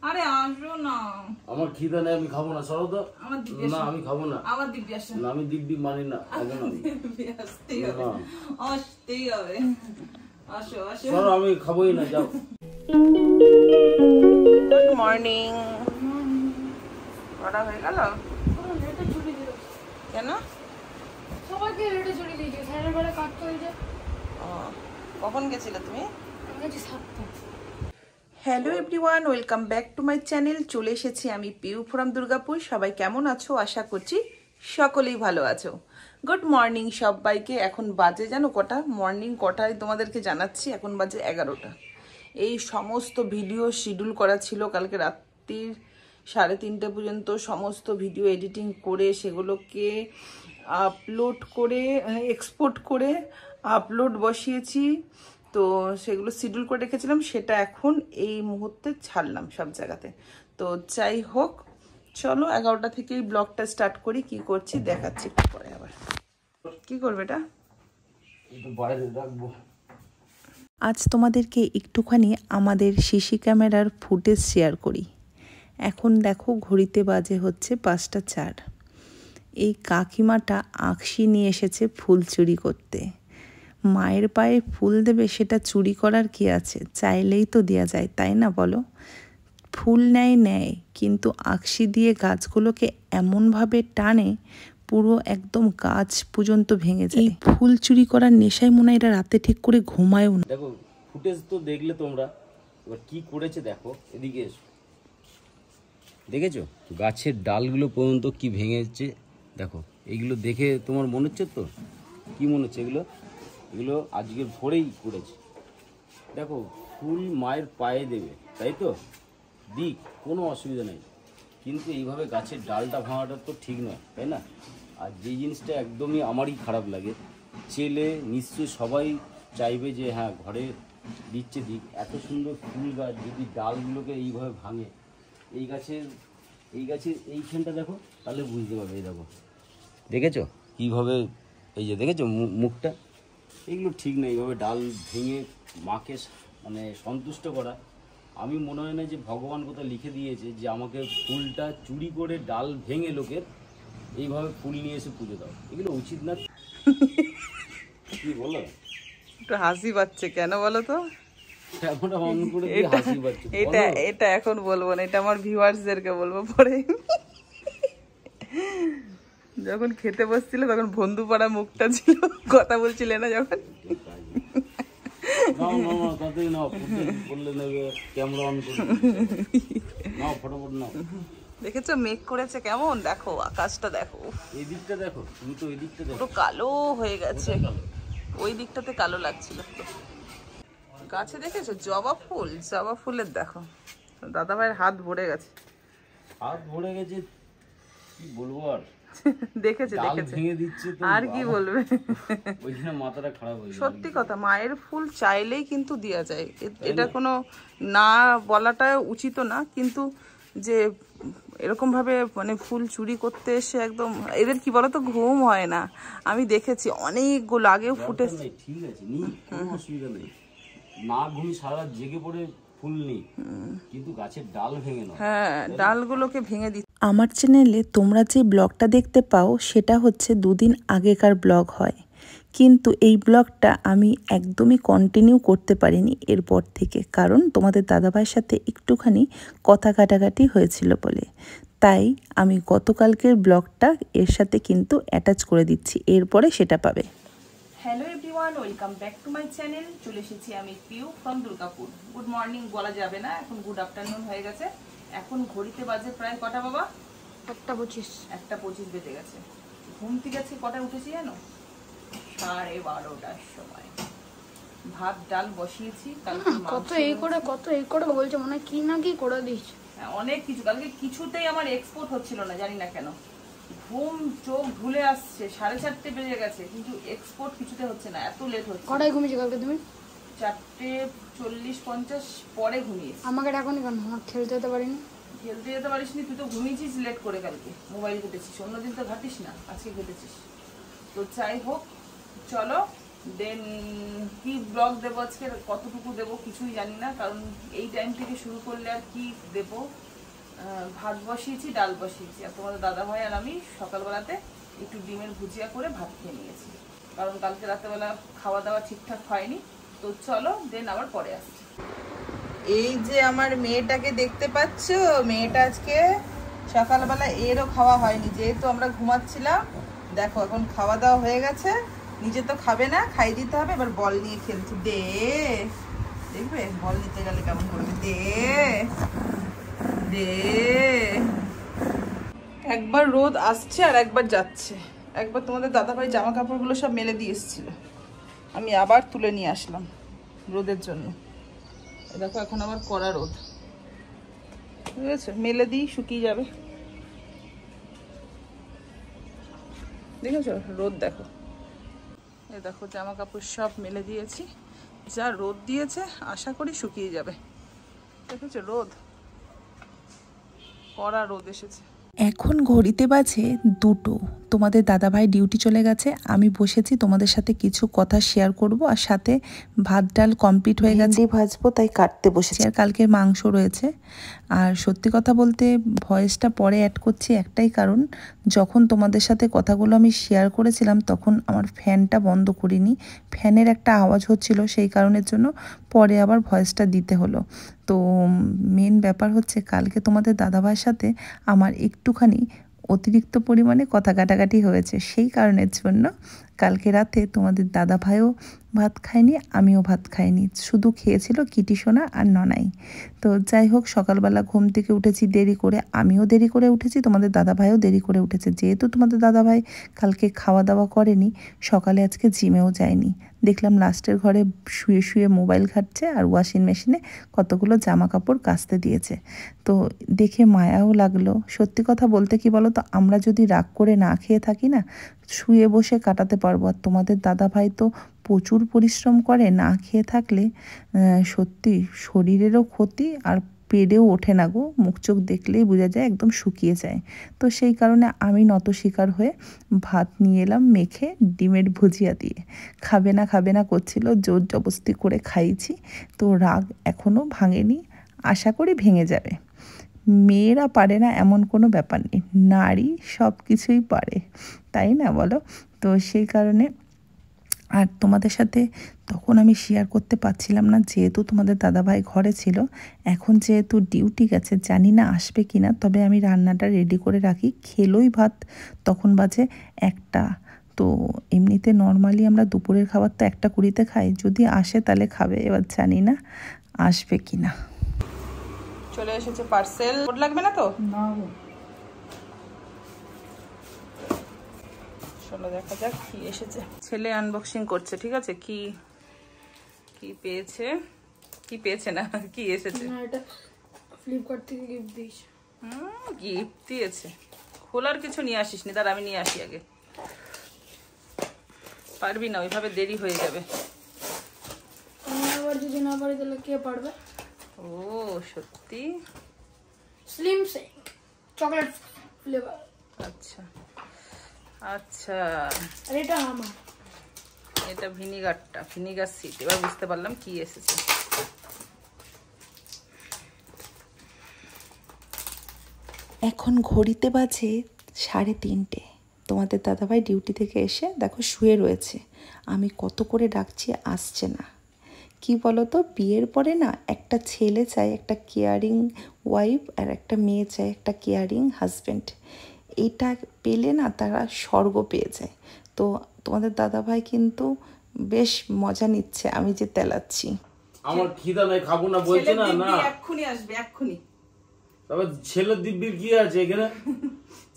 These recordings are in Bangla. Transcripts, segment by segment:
আরে আসো না, আমার খিদে নেই, আমি খাবো না। সরো তো। না আমি খাবো না। আমার দিব্যি আসে না, আমি দিব্যি মানি না, খাবো না আমি। আসতেই হবে, আসতেই হবে। আসো আসো। সরো, আমি খাবোই না, যাও। Good morning. কটা হয়ে গেল? কেন? সবাইকে রেটে চলে দিয়েছে, স্যারের বেলা কাটতে হয়েছে। কখন গেছিলে তুমি? আমার কাছে 7টা। Hello everyone, welcome back to my channel. চলে এসেছি আমি পিউ ফ্রম দুর্গাপুর। সবাই কেমন আছো? আশা করছি সকলেই ভালো আছো। গুড মর্নিং সবাইকে। এখন বাজে জানো কটা? মর্নিং কটায় তোমাদেরকে জানাচ্ছি, এখন বাজে 11টা। এই সমস্ত ভিডিও শিডিউল করা ছিল কালকে রাত্রির 3:30 পর্যন্ত। সমস্ত ভিডিও এডিটিং করে সেগুলোকে আপলোড করে এক্সপোর্ট করে আপলোড বসিয়েছি। তো সেগুলো শিডিউল করে রেখেছিলাম, সেটা এখন এই মুহূর্তে ছাড়লাম সব জায়গাতে। তো যাই হোক, চলো 11টা থেকেই ব্লগটা স্টার্ট করি। কি করছি দেখাচ্ছি পরে। আবার কি করবে এটা? বাইরে রাখবো। আজ তোমাদেরকে একটুখানি আমাদের সিসি ক্যামেরার ফুটেজ শেয়ার করি। এখন দেখো ঘড়িতে বাজে হচ্ছে 5:04। এই কাকিমাটা আকশি নিয়ে এসেছে ফুল চুরি করতে। মায়ের পায়ে ফুল দেবে, সেটা চুরি করার কি আছে? চাইলেই তো দেওয়া যায়, তাই না বলো? ফুল নেয়, কিন্তু আকশি দিয়ে গাছগুলোকে এমনভাবে টানে পুরো একদম গাছ পর্যন্ত ভেঙে যায়। এই ফুল চুরি করার নেশায় মনে হয় এরা রাতে ঠিক করে ঘুমায়ও না। দেখো ফুটেজ তো দেখলে তোমরা, এবার কি করেছে দেখো। এদিকে এসো, দেখেছো গাছের ডালগুলো পর্যন্ত কি ভেঙেছে দেখো। এইগুলো দেখে তোমার মনে হচ্ছে তো কি মনে হচ্ছে? এগুলো আজকে ভোরেই করেছে। দেখো ফুল মায়ের পায়ে দেবে, তাই তো দিক, কোনো অসুবিধা নেই, কিন্তু এইভাবে গাছের ডালটা ভাঙাটা তো ঠিক নয়, তাই না? আর যে জিনিসটা একদমই আমারই খারাপ লাগে, ছেলে নিশ্চয়ই সবাই চাইবে যে হ্যাঁ ঘরে দিচ্ছে দিক, এত সুন্দর ফুল গাছ যদি ডালগুলোকে এইভাবে ভাঙে, এই গাছের এইখানটা দেখো, তাহলে বুঝতে পারবে। এই দেখো, দেখেছো কীভাবে, এই যে দেখেছো মুখটা, এগুলো ঠিক না। এইভাবে ডাল ভেঙে মাকে মানে সন্তুষ্ট করা, আমি মনে হয় না যে ভগবান কোথাও লিখে দিয়েছে যে আমাকে ফুলটা চুরি করে ডাল ভেঙে লোকের এইভাবে ফুল নিয়ে এসে পুজো দাও। এগুলো উচিত না, কি বলো? একটু হাসি পাচ্ছে কেন বলো তো? এটা এখন বলবো না, এটা আমার ভিউয়ার্সদেরকে বলবো পরে। যখন খেতে বসছিল তখন বন্ধু পাড়া মুখটা ছিল, কথা বলছিলে না যখন। দেখেছো মেঘ করেছে কেমন, দেখো আকাশটা দেখো, এই দিকটা দেখো, তুমি তো এই দিকটা দেখো, পুরো কালো হয়ে গেছে। ওই দিকটাতে কালো লাগছিল তো। গাছে দেখেছো জবা ফুলের দেখো, দাদা ভাইয়ের হাত ভরে গেছে। হাত ভরে গেছে, কি বলবো আর। দেখেছে আর কি বলবে। ওইখানে মাথাটা খারাপ হয়ে যায়। সত্যি কথা, মায়ের ফুল চাইলেই কিন্তু দেওয়া যায়, এটা কোনো না বলাটা উচিত না, কিন্তু যে এরকম ভাবে মানে ফুল চুরি করতে এসে একদম, এদের কি বলতো ঘুম হয় না। আমি দেখেছি অনেকগুলো আগেও ফুটেছে। ঠিক আছে, কোনো অসুবিধা নেই, না ঘুমি সারা জেগে পড়ে ফুল নেই, কিন্তু গাছের ডাল ভেঙে না। হ্যাঁ, ডালগুলোকে ভেঙে দিচ্ছে। আমার চ্যানেলে তোমরা যে ব্লগটা দেখতে পাও সেটা হচ্ছে 2 দিন আগেকার ব্লগ হয়, কিন্তু এই ব্লগটা আমি একদমই কন্টিনিউ করতে পারিনি এরপর থেকে, কারণ তোমাদের দাদাভাইয়ের সাথে একটুখানি কথা কাটাকাটি হয়েছিল বলে। তাই আমি গতকালকের ব্লগটা এর সাথে কিন্তু অ্যাটাচ করে দিচ্ছি, এরপরে সেটা পাবে। Hello everyone, welcome back to my channel. চলে এসেছি আমি Piu from Durgapur. Good morning বলা যাবে না, এখন গুড আফটারনুন হয়ে গেছে। এখন ঘড়িতে বাজে প্রায় কটা বাবা? 1:25 বেজে গেছে। ঘুম থেকে আজকে কটায় উঠেছি জানো? 12:30টার সময়। ভাত ডাল বসিয়েছি। কত এই করে বলছে, মনে হয় কি না কি করে দিয়েছে। হ্যাঁ, অনেক কিছু। কালকে কিছুতেই আমার এক্সপোর্ট হচ্ছিল না, জানি না কেন। ঘুম চোখ ভুলে আসছে, 4:30 বেজে গেছে, কিন্তু এক্সপোর্ট কিছুতে হচ্ছে না, এত লেট হচ্ছে। কটায় ঘুমিয়েছি কালকে তুমি? 4:40-50 পরে ঘুমিয়েছি। আমাকে ডাকনি কেন? আমার খেলতে যেতে পারিনি। খেলতে যেতে পারিসনি? তুই তো ঘুমিয়েছিস লেট করে, কালকে মোবাইল ঘেটেছিস, অন্যদিন তো ঘাটিস না, আজকে ঘেটেছিস। তো যাই হোক, চলো দেন কি ব্লগ দেবো আজকে, কতটুকু দেবো কিছুই জানি না, কারণ এই টাইম থেকে শুরু করলে আর কি দেবো। ভাত বসিয়েছি, ডাল বসিয়েছি, আর তোমাদের দাদাভাই আর আমি সকালবেলাতে একটু ডিমের ভুজিয়া করে ভাত খেয়ে নিয়েছি, কারণ কালকে রাতেবেলা খাওয়া দাওয়া ঠিকঠাক হয়নি। তো চলো দেন আবার পরে আসছি। এই যে আমার মেয়েটাকে দেখতে পাচ্ছ, মেয়েটা আজকে সকালবেলা এরও খাওয়া হয়নি, যেহেতু আমরা ঘুমাচ্ছিলাম। দেখো এখন খাওয়া দাওয়া হয়ে গেছে, নিজে তো খাবে না, খাই দিতে হবে। এবার বল নিয়ে খেলছে, দে, দেখবে বল নিতে গেলে কেমন করবে, দে দে। একবার রোদ আসছে আর একবার যাচ্ছে। একবার তোমাদের দাদাভাই জামা কাপড়গুলো সব মেলে দিয়ে এসেছিল, আমি আবার তুলে নিয়ে আসলাম রোদের জন্য। দেখো এখন আবার কড়া রোদ, ঠিক আছে, মেলে দিই শুকিয়ে যাবে। দেখেছো রোদ, দেখো এই দেখো জামা কাপড় সব মেলে দিয়েছি, যা রোদ দিয়েছে আশা করি শুকিয়ে যাবে। দেখেছো রোদ, কড়া রোদ এসেছে। এখন ঘড়িতে বাজে 2টো। তোমাদের দাদাভাই ডিউটি চলে গেছে, আমি বসেছি তোমাদের সাথে কিছু কথা শেয়ার করব, আর সাথে ভাত ডাল কমপ্লিট হয়ে গেছে, ভাজবো তাই কাটতে বসেছি। আর কালকের মাংস রয়েছে। আর সত্যি কথা বলতে ভয়েসটা পরে অ্যাড করছি একটাই কারণ, যখন তোমাদের সাথে কথাগুলো আমি শেয়ার করেছিলাম তখন আমার ফ্যানটা বন্ধ করিনি, ফ্যানের একটা আওয়াজ হচ্ছিল, সেই কারণের জন্য পরে আবার ভয়েসটা দিতে হলো। তো মেন ব্যাপার হচ্ছে কালকে তোমাদের দাদাভাইয়ের সাথে আমার একটুখানি অতিরিক্ত পরিমাণে কথা কাটাকাটি হয়েছে, সেই কারণের জন্য কালকে রাতে তোমাদের দাদাভাইও ভাত খায়নি, আমিও ভাত খাইনি, শুধু খেয়েছিল কিটি সোনা আর ননাই। তো যাই হোক, সকালবেলা ঘুম থেকে উঠেছি দেরি করে, আমিও দেরি করে উঠেছি, তোমাদের দাদাভাইও দেরি করে উঠেছে। যেহেতু তোমাদের দাদাভাই কালকে খাওয়া দাওয়া করেনি, সকালে আজকে জিমেও যায়নি, দেখলাম লাস্টের ঘরে শুয়ে শুয়ে মোবাইল ঘাঁটছে আর ওয়াশিং মেশিনে কতগুলো জামা কাপড় কাচতে দিয়েছে। তো দেখে মায়াও লাগলো। সত্যি কথা বলতে কি বলো তো, আমরা যদি রাগ করে না খেয়ে থাকি না, শুয়ে বসে কাটাতে পারবো। আর তোমাদের দাদাভাই তো প্রচুর পরিশ্রম করে, না খেয়ে থাকলে সত্যি শরীরেরও ক্ষতি, আর পেটেও ওঠে না গো, মুখ চোখ দেখলেই বোঝা যায় একদম শুকিয়ে যায়। তো সেই কারণে আমি নত শিকার হয়ে ভাত নিয়ে এলাম মেখে ডিমের ভুজিয়া দিয়ে। খাবে না খাবে না করছিল, জোর জবস্তি করে খাইয়েছি। তো রাগ এখনও ভাঙেনি, আশা করি ভেঙে যাবে। মেয়েরা পারে না এমন কোনো ব্যাপার নেই, নারী সব কিছুই পারে, তাই না বলো? তো সেই কারণে আর তোমাদের সাথে তখন আমি শেয়ার করতে পারছিলাম না, যেহেতু তোমাদের দাদাভাই ঘরে ছিল। এখন যেহেতু ডিউটি গেছে, জানি না আসবে কি না, তবে আমি রান্নাটা রেডি করে রাখি। খেলোই ভাত তখন বাজে 1টা। তো এমনিতে নর্মালি আমরা দুপুরের খাবার তো 1:20 খাই, যদি আসে তাহলে খাবে, এবার জানি না আসবে কি না। চলে এসেছে পার্সেল, কোড লাগবে না তো? না চলো দেখা যাক কি এসেছে। ছেলে আনবক্সিং করছে, ঠিক আছে, কি কি পেয়েছে, কি পেয়েছে না কি এসেছে। না, এটা ফ্লিপকার্ট থেকে গিফট দিয়েছে। গিফট দিয়েছে, খোলার কিছু নিয়ে আসিস নি, তার আমি নিয়ে আসি আগে। পারবি না, ওইভাবে দেরি হয়ে যাবে। আবার যদি না পারি তাহলে কে পারবে? ও সত্যি, স্লিম শেক চকলেট ফ্লেভার। আচ্ছা আচ্ছা, আর এটা আমার, এটা ভিনিগারটা, ভিনিগার সিট। এবার বুঝতে পারলাম কি এসেছে। এখন ঘড়িতে বাজে 3:30। তোমাদের দাদাভাই ডিউটি থেকে এসে দেখো শুয়ে রয়েছে, আমি কত করে ডাকছি আসছে না। কি বলো তো, বিয়ের পরে না একটা ছেলে চায় একটা কেয়ারিং ওয়াইফ, আর একটা মেয়ে চায় একটা কেয়ারিং হাজব্যান্ড। এটা পেলে না তারা স্বর্গ পেয়ে যায়। তো তোমাদের দাদাভাই কিন্তু বেশ মজা নিচ্ছে আমি যে তেলাচ্ছি। আমার খিদা নাই, খাবো না বলছে না। না এক্ষুনি আসবে, এক্ষুনি। তবে ছেলে দিব্যির কি আছে এখানে?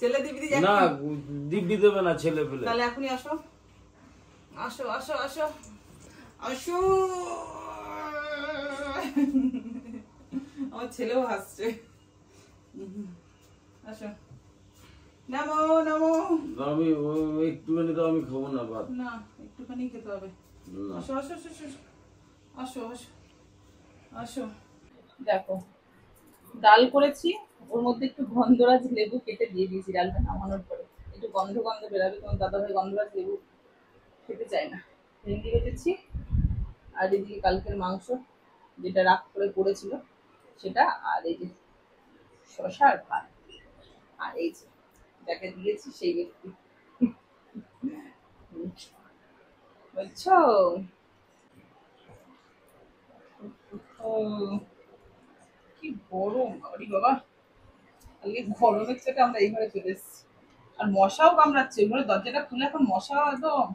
ছেলে দিব্যি না, দিব্যি দেবে না ছেলে পেলে। তাহলে এখনই আসো, আসো আসো আসো আসো। আমার ছেলেও হাসছে। আসো, নামো নামো। আমি একটুখানি তো আমি খাবো না ভাত। না, একটুখানি খেতে হবে। আসো আসো আসো আসো আসো আসো আসো। দেখো ডাল করেছি, ওর মধ্যে একটু গন্ধরাজ লেবু কেটে দিয়ে দিয়েছি ডালটা নামানোর পরে, একটু গন্ধ গন্ধ বেরাবে। তোমার দাদাভাই গন্ধরাজ লেবু খেতে চায় না, ভেন্ডি ভেজেছি, আর এদিকে কালকের মাংস যেটা রাগ করে পড়েছিল সেটা, আর এই যে শশা আর ভাত, আর এই যে যাকে দিয়েছি সেই ব্যক্তি, বুঝছো? ও কি গরম বাড়ি বাবা, কালকে গরমের থেকে আমরা এই ঘরে চলে এসেছি। আর মশাও কামড়াচ্ছে, এই ঘরে দরজাটা খুলে এখন মশা একদম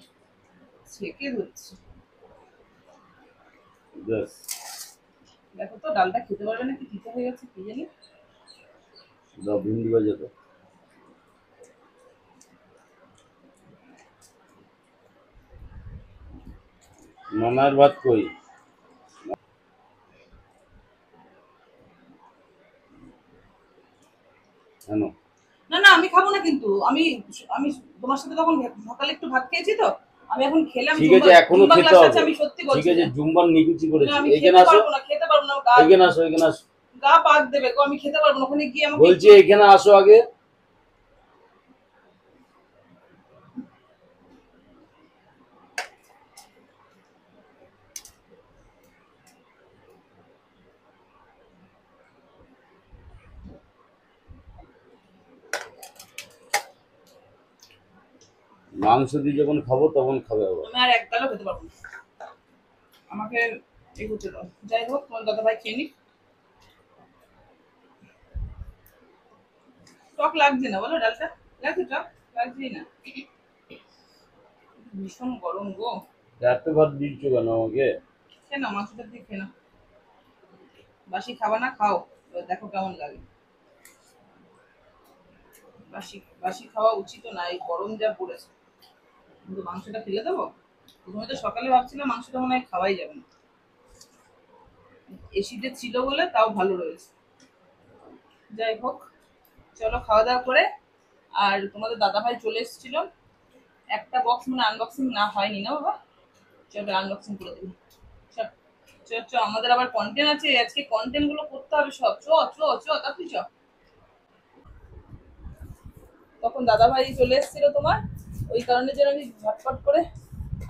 ছেকে ধরছে। দেখো তো ডালটা খেতে পারবে না, কি তিতা হয়ে গেছে কি জানি। ভিন্ডি ভাজা তো মামার ভাত কই? কেন? না না আমি খাবো না, কিন্তু আমি আমি তোমার সাথে তখন সকালে একটু ভাত খেয়েছি তো, আমি এখন খেলাম। ঠিক আছে, এখনো খেতে হবে। আমি সত্যি বলছি, ঠিক আছে, জুম্বার নিকুচি করেছি। আমি এখানে খেতে আসো, পারবো না, খেতে পারবো না, এখানে আসো, এখানে আসো। গা পাক দেবে গো, আমি খেতে পারবো না। ওখানে গিয়ে আমাকে বলছি এখানে আসো আগে। মাংস দিয়ে যখন খাবো তখন খাবে আবার। আমি আর এক গালও খেতে পারবো না, আমাকে এগুতে দাও। যাই হোক, তোমার দাদা ভাই খেয়ে নিক। টক লাগছে না বলো? ডালটা লাগছে? টক লাগছেই না, ভীষণ গরম গো। এত ভাত দিচ্ছ কেন আমাকে? খেয়ে নাও, মাংসটা দিয়ে খেয়ে নাও। বাসি খাবা না, খাও, এবার দেখো কেমন লাগে। বাসি বাসি খাওয়া উচিত না, এই গরম যা পড়েছে। কিন্তু মাংসটা ফেলে দেবো? প্রথমে তো সকালে ভাবছিলাম মাংসটা মনে হয় খাওয়াই যাবে না, এসিতে ছিল বলে তাও ভালো রয়েছে। যাই হোক, চলো খাওয়া দাওয়া করে। আর তোমাদের দাদা ভাই চলে এসেছিল, একটা বক্স মানে আনবক্সিং না হয়নি না বাবা, চলো আনবক্সিং করে দেবো। চ আমাদের আবার কন্টেন্ট আছে আজকে, কন্টেন্ট গুলো করতে হবে সব। চ চ চ তাড়াতাড়ি চ। তখন দাদা ভাই চলে এসেছিল তোমার, ওই কারণে যেন আমি ঝটপট করে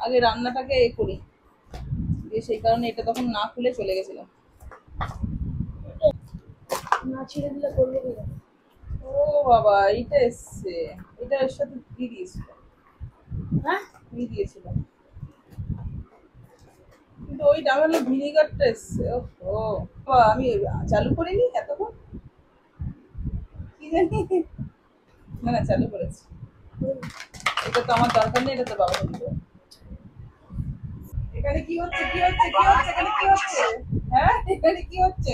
আগে রান্নাটাকে করি, দিয়ে সেই কারণে এটা তখন না খুলে চলে গেছিলাম। না ছিঁড়ে দিলে করবো কি? ও বাবা, এইটা এসছে, এটা এর সাথে দিয়ে দিয়েছিল। হ্যাঁ দিয়ে দিয়েছিল, কিন্তু ওই ডাবের ভিনিগারটা এসছে। ও আমি চালু করিনি এতক্ষণ, কি জানি। না না চালু করেছি, এটা তো আমার দরকার নেই, এটা তো বাবা দিবে। এখানে কি হচ্ছে, কি হচ্ছে, কি হচ্ছে, এখানে কি হচ্ছে? হ্যাঁ এখানে কি হচ্ছে?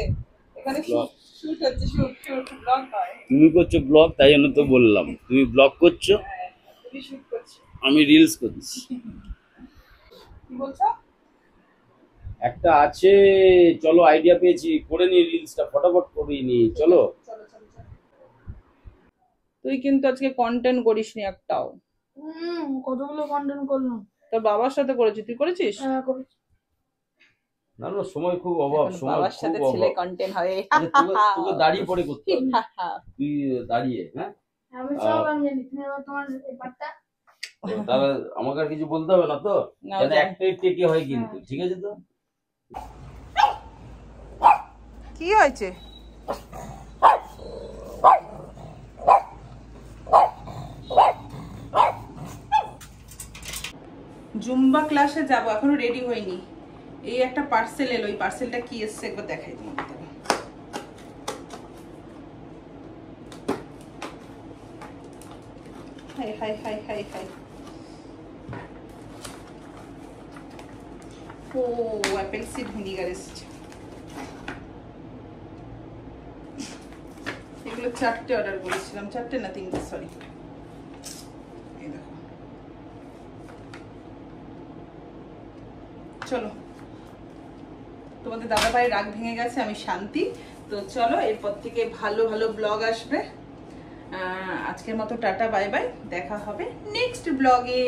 এখানে শুট হচ্ছে, শুট শুট ব্লগ হয়। তুমি করছো ব্লগ, তাই জন্য তো বললাম। তুমি ব্লগ করছো, হ্যাঁ তুমি শুট করছো। আমি রিলস করছি। কি বলছো? একটা আছে, চলো আইডিয়া পেয়েছি, করে নি রিলসটা, ফটাফট করে নি। চলো চলো চলো চলো। তুই কিন্তু আজকে কন্টেন্ট করিসনি একটাও। কতগুলো কন্টেন্ট করলাম। তোর বাবার সাথে করেছি, তুই করেছিস? হ্যাঁ করেছি। না না, সময় খুব অভাব, এখন সময় বাবার খুব সাথে অভাব। ছেলে কন্টেন্ট হয়। আরে তোকে দাঁড়িয়ে পড়ে করতে হবে, তুই দাঁড়িয়ে। হ্যাঁ, আমি সব আমি জানি, তুমি আবার তোমার ব্যাপারটা। তাহলে আমাকে আর কিছু বলতে হবে না তো, না, যেন জানি। একটাই টেকে হয় কিন্তু। ঠিক আছে তো? কি হয়েছে? জুম্বা ক্লাসে যাব, এখনো রেডি হইনি। এই একটা পার্সেল এলো, ওই পার্সেলটা কি এসছে একবার দেখাই তোমাকে। Hi hi hi hi hi, ও অ্যাপেল সিড ভিনিগার এসছে। এগুলো 4টে অর্ডার করেছিলাম, 4টে না 3টে, সরি। এই দেখো, চলো তোমাদের দাদা ভাই রাগ ভেঙে গেছে, আমি শান্তি। তো চলো এরপর থেকে ভালো ভালো ব্লগ আসবে। আজকের মতো টাটা বাই বাই, দেখা হবে নেক্সট ব্লগে।